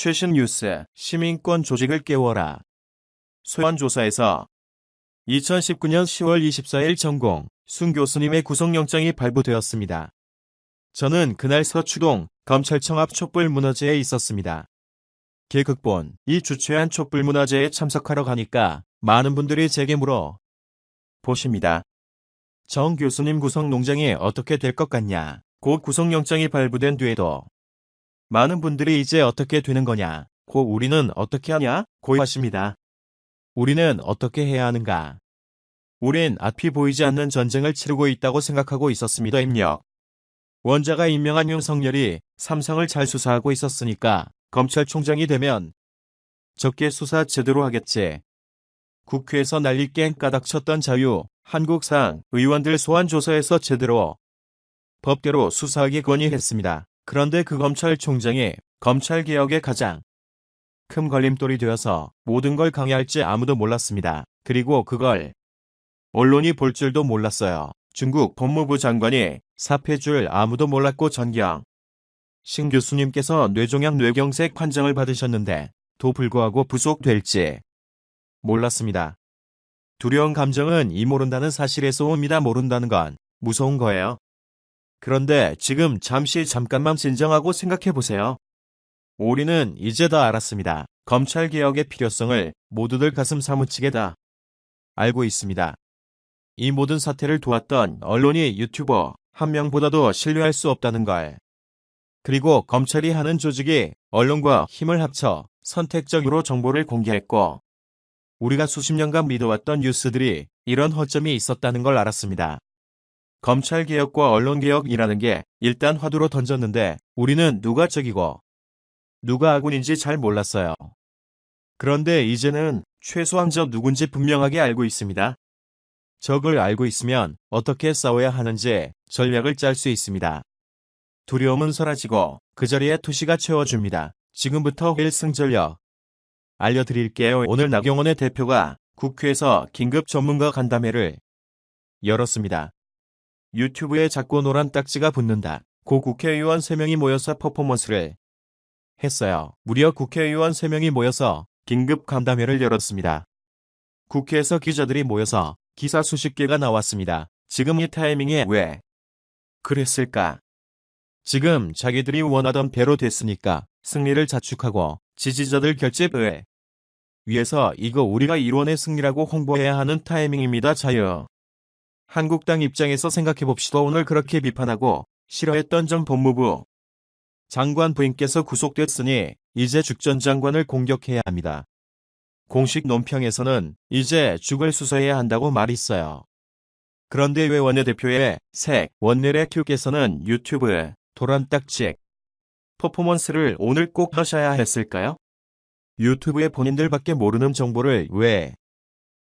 최신 뉴스, 시민권 조직을 깨워라. 소환조사에서 2019년 10월 24일 전공 순 교수님의 구속영장이 발부되었습니다. 저는 그날 서초동 검찰청 앞 촛불문화제에 있었습니다. 개극본 이 주최한 촛불문화제에 참석하러 가니까 많은 분들이 제게 물어 보십니다. 정 교수님 구속영장이 어떻게 될 것 같냐? 곧 구속영장이 발부된 뒤에도 많은 분들이 이제 어떻게 되는 거냐? 고 우리는 어떻게 하냐? 고 하십니다. 우리는 어떻게 해야 하는가? 우린 앞이 보이지 않는 전쟁을 치르고 있다고 생각하고 있었습니다. 입력. 원자가 임명한 윤석열이 삼성을 잘 수사하고 있었으니까 검찰총장이 되면 적게 수사 제대로 하겠지. 국회에서 난리 깽까닥 쳤던 자유, 한국상 의원들 소환조사에서 제대로 법대로 수사하기 건의했습니다. 그런데 그 검찰총장이 검찰개혁의 가장 큰 걸림돌이 되어서 모든 걸 강요할지 아무도 몰랐습니다. 그리고 그걸 언론이 볼 줄도 몰랐어요. 중국 법무부 장관이 사퇴 줄 아무도 몰랐고 전경 신 교수님께서 뇌종양 뇌경색 환장을 받으셨는데도 불구하고 부속될지 몰랐습니다. 두려운 감정은 이 모른다는 사실에서 옵니다. 모른다는 건 무서운 거예요. 그런데 지금 잠깐만 진정하고 생각해보세요. 우리는 이제 다 알았습니다. 검찰개혁의 필요성을 모두들 가슴 사무치게 다 알고 있습니다. 이 모든 사태를 도왔던 언론이 유튜버 한 명보다도 신뢰할 수 없다는 걸. 그리고 검찰이 하는 조직이 언론과 힘을 합쳐 선택적으로 정보를 공개했고 우리가 수십 년간 믿어왔던 뉴스들이 이런 허점이 있었다는 걸 알았습니다. 검찰개혁과 언론개혁이라는 게 일단 화두로 던졌는데 우리는 누가 적이고 누가 아군인지 잘 몰랐어요. 그런데 이제는 최소한 저 누군지 분명하게 알고 있습니다. 적을 알고 있으면 어떻게 싸워야 하는지 전략을 짤 수 있습니다. 두려움은 사라지고 그 자리에 투시가 채워줍니다. 지금부터 필승전력 알려드릴게요. 오늘 나경원의 대표가 국회에서 긴급 전문가 간담회를 열었습니다. 유튜브에 자꾸 노란 딱지가 붙는다. 고 국회의원 3명이 모여서 퍼포먼스를 했어요. 무려 국회의원 3명이 모여서 긴급 간담회를 열었습니다. 국회에서 기자들이 모여서 기사 수십 개가 나왔습니다. 지금 이 타이밍에 왜 그랬을까? 지금 자기들이 원하던 배로 됐으니까 승리를 자축하고 지지자들 결집을 위해서 이거 우리가 일원의 승리라고 홍보해야 하는 타이밍입니다. 자유. 한국당 입장에서 생각해봅시다. 오늘 그렇게 비판하고 싫어했던 전 법무부 장관 부인께서 구속됐으니 이제 죽 전 장관을 공격해야 합니다. 공식 논평에서는 이제 죽을 수사해야 한다고 말이 있어요. 그런데 왜 원내대표의 색 원내대 큐께서는 유튜브 도란딱지 퍼포먼스를 오늘 꼭 하셔야 했을까요? 유튜브에 본인들밖에 모르는 정보를 왜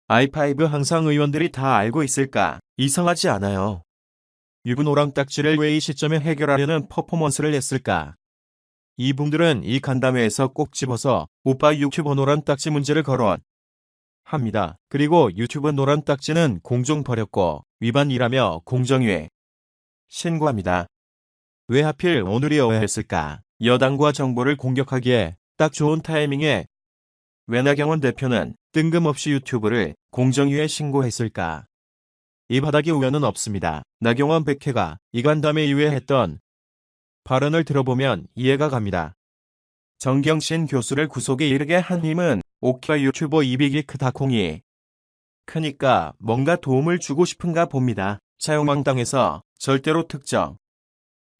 i5 항상 의원들이 다 알고 있을까? 이상하지 않아요. 유분 오랑딱지를 왜 이 시점에 해결하려는 퍼포먼스를 했을까? 이분들은 이 간담회에서 꼭 집어서 오빠 유튜브 노란딱지 문제를 거론 합니다. 그리고 유튜브 노란딱지는 공정 버렸고 위반이라며 공정위에 신고합니다. 왜 하필 오늘이어야 했을까? 여당과 정부를 공격하기에 딱 좋은 타이밍에 왜 나경원 대표는 뜬금없이 유튜브를 공정위에 신고했을까? 이 바닥에 우연은 없습니다. 나경원 백회가 이 간담회 이후에 했던 발언을 들어보면 이해가 갑니다. 정경신 교수를 구속에 이르게 한 힘은 오키와 유튜버 이익이 크다. 공이 크니까 뭔가 도움을 주고 싶은가 봅니다. 자유한국당에서 절대로 특정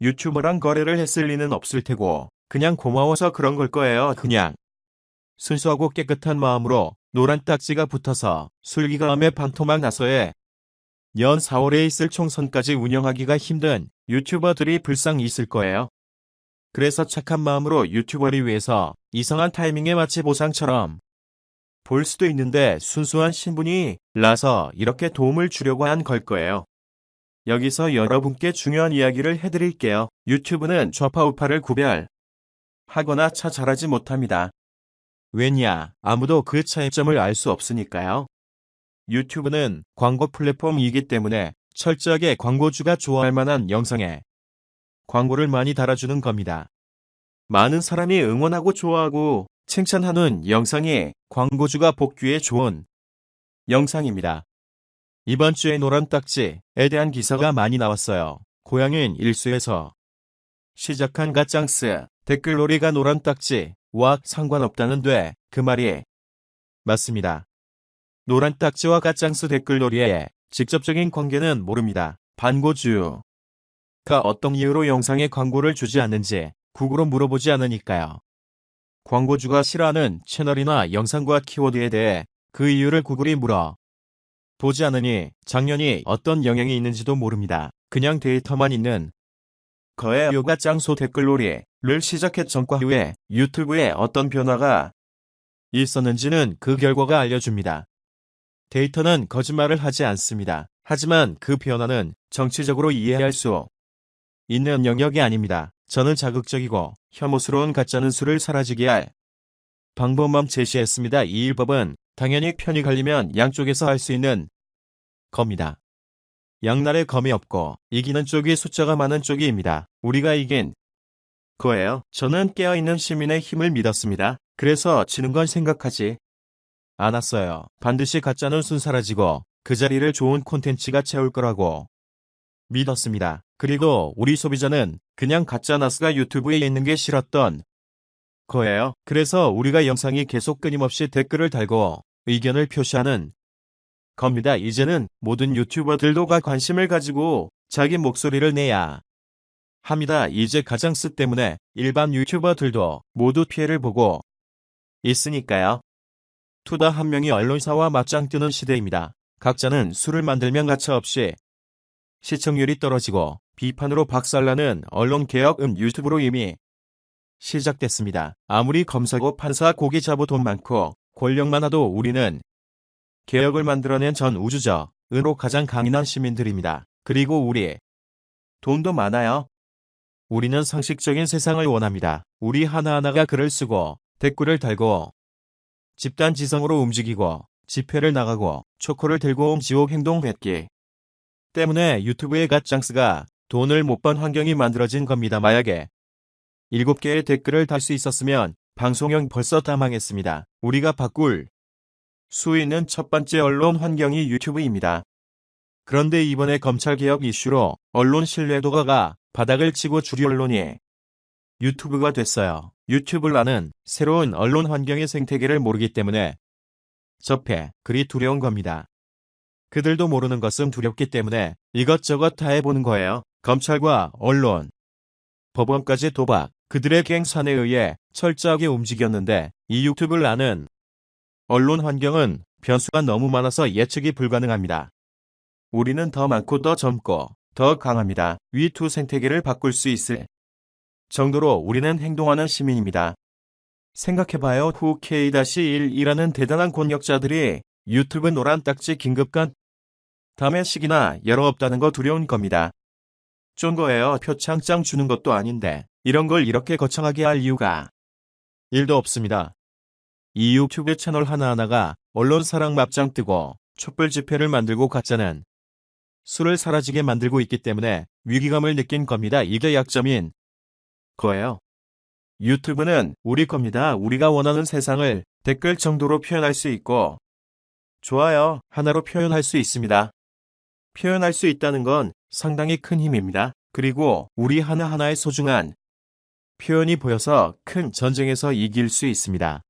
유튜버랑 거래를 했을 리는 없을 테고 그냥 고마워서 그런 걸 거예요. 그냥 순수하고 깨끗한 마음으로 노란 딱지가 붙어서 술기가음에 반토막 나서에 연 4월에 있을 총선까지 운영하기가 힘든 유튜버들이 불쌍 있을 거예요. 그래서 착한 마음으로 유튜버를 위해서 이상한 타이밍에 마치 보상처럼 볼 수도 있는데 순수한 신분이 라서 이렇게 도움을 주려고 한 걸 거예요. 여기서 여러분께 중요한 이야기를 해드릴게요. 유튜브는 좌파 우파를 구별하거나 차별하지 못합니다. 왜냐? 아무도 그 차이점을 알 수 없으니까요. 유튜브는 광고 플랫폼이기 때문에 철저하게 광고주가 좋아할 만한 영상에 광고를 많이 달아주는 겁니다. 많은 사람이 응원하고 좋아하고 칭찬하는 영상이 광고주가 복귀에 좋은 영상입니다. 이번 주에 노란 딱지에 대한 기사가 많이 나왔어요. 고향인 일수에서 시작한 갓장스 댓글놀이가 노란 딱지와 상관없다는데 그 말이 맞습니다. 노란 딱지와 갓장스 댓글놀이의 직접적인 관계는 모릅니다. 광고주가 어떤 이유로 영상에 광고를 주지 않는지 구글로 물어보지 않으니까요. 광고주가 싫어하는 채널이나 영상과 키워드에 대해 그 이유를 구글이 물어 보지 않으니 작년이 어떤 영향이 있는지도 모릅니다. 그냥 데이터만 있는 거예요. 갓장소 댓글놀이를 시작했 전과 후에 유튜브에 어떤 변화가 있었는지는 그 결과가 알려줍니다. 데이터는 거짓말을 하지 않습니다. 하지만 그 변화는 정치적으로 이해할 수 있는 영역이 아닙니다. 저는 자극적이고 혐오스러운 가짜뉴스를 사라지게 할 방법만 제시했습니다. 이 일법은 당연히 편이 갈리면 양쪽에서 할 수 있는 겁니다. 양날의 검이 없고 이기는 쪽이 숫자가 많은 쪽이입니다. 우리가 이긴 거예요. 저는 깨어있는 시민의 힘을 믿었습니다. 그래서 지는 건 생각하지 않았어요. 반드시 가짜뉴스는 사라지고 그 자리를 좋은 콘텐츠가 채울 거라고 믿었습니다. 그리고 우리 소비자는 그냥 가짜뉴스가 유튜브에 있는 게 싫었던 거예요. 그래서 우리가 영상이 계속 끊임없이 댓글을 달고 의견을 표시하는 겁니다. 이제는 모든 유튜버들도 관심을 가지고 자기 목소리를 내야 합니다. 이제 갓장스 때문에 일반 유튜버들도 모두 피해를 보고 있으니까요. 투다 한 명이 언론사와 맞짱 뜨는 시대입니다. 각자는 술을 만들면 가차없이 시청률이 떨어지고 비판으로 박살나는 언론개혁 유튜브로 이미 시작됐습니다. 아무리 검사고 판사 고기 잡아 돈 많고 권력 많아도 우리는 개혁을 만들어낸 전 우주적으로 가장 강인한 시민들입니다. 그리고 우리 돈도 많아요. 우리는 상식적인 세상을 원합니다. 우리 하나하나가 글을 쓰고 댓글을 달고 집단 지성으로 움직이고 집회를 나가고 초코를 들고 온 지옥 행동했기 때문에 유튜브의 갓장스가 돈을 못 번 환경이 만들어진 겁니다. 만약에 7개의 댓글을 달 수 있었으면 방송형 벌써 다 망했습니다. 우리가 바꿀 수 있는 첫 번째 언론 환경이 유튜브입니다. 그런데 이번에 검찰개혁 이슈로 언론 신뢰도가 바닥을 치고 주류 언론이 유튜브가 됐어요. 유튜브라는 새로운 언론 환경의 생태계를 모르기 때문에 접해 그리 두려운 겁니다. 그들도 모르는 것은 두렵기 때문에 이것저것 다 해보는 거예요. 검찰과 언론, 법원까지 도박, 그들의 갱산에 의해 철저하게 움직였는데 이 유튜브를 아는 언론 환경은 변수가 너무 많아서 예측이 불가능합니다. 우리는 더 많고 더 젊고 더 강합니다. 위 두 생태계를 바꿀 수 있을 정도로 우리는 행동하는 시민입니다. 생각해봐요. 후 K-1이라는 대단한 권력자들이 유튜브 노란 딱지 긴급간 다음에 시기나 여러 없다는 거 두려운 겁니다. 쫀 거예요. 표창장 주는 것도 아닌데 이런 걸 이렇게 거창하게 할 이유가 1도 없습니다. 이 유튜브 채널 하나하나가 언론 사랑 맞짱 뜨고 촛불 집회를 만들고 가짜는 수를 사라지게 만들고 있기 때문에 위기감을 느낀 겁니다. 이게 약점인 거예요. 유튜브는 우리 겁니다. 우리가 원하는 세상을 댓글 정도로 표현할 수 있고 좋아요 하나로 표현할 수 있습니다. 표현할 수 있다는 건 상당히 큰 힘입니다. 그리고 우리 하나하나의 소중한 표현이 보여서 큰 전쟁에서 이길 수 있습니다.